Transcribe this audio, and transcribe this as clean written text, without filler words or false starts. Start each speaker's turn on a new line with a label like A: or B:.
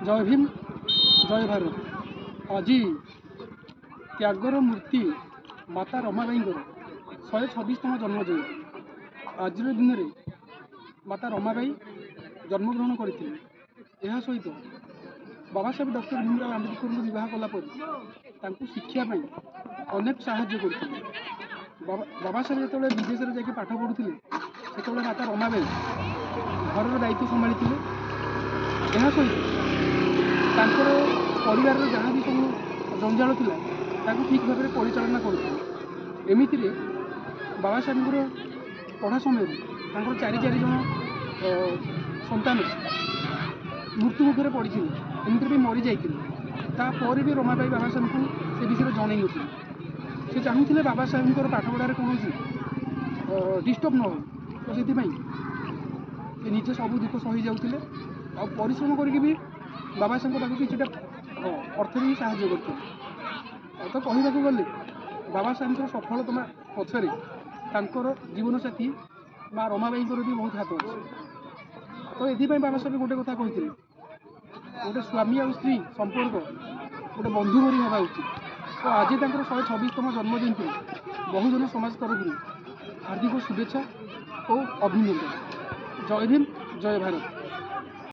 A: जय भीम जय भारत। आज त्यागर मूर्ति माता रमाबाई 126तम जन्मजयंती। आज दिन में माता रमाबाई जन्मग्रहण करते। सहित बाबा साहेब डॉक्टर भीमराव आंबेडकर विवाह कलापर शिक्षापी अनेक साहाय्य करते। बाबा साहेब जो विदेश में जाके पाठ पढ़ुते से माता रमाबाई घर दायित्व संभाली। सहित परिवार जहाँ भी सब जंजाल था ठीक भाव में परिचालना करते। एमती बाबा साहेब पढ़ा समय चारि जन संतान मृत्यु मुखर पड़ी एमती भी मरी जापर भी रमाबाई बाबा साहेब को से विषय जन नी। से चाहूले बाबा साहेब पाठ पढ़ार कौन डिस्टर्ब न हो, तो से निजे सब दुख सही जाते और परिश्रम करके भी बाबा साहेब पाखु किसी अर्थ भी साहाय्य करते। तो कहवाक गले बाबा साहेब सफलता पछरे जीवन साथी माँ रमाबाई भी बहुत हाथ अच्छे। तो ये बाबा साहेब गोटे कथा कहते गोटे स्वामी और स्त्री संपर्क गोटे बंधु भरी हवा उचित। तो आज 126तम जन्मजयंती बहुजन समाज तरफ हार्दिक शुभेच्छा और अभिनंदन। जय भीम जय भारत।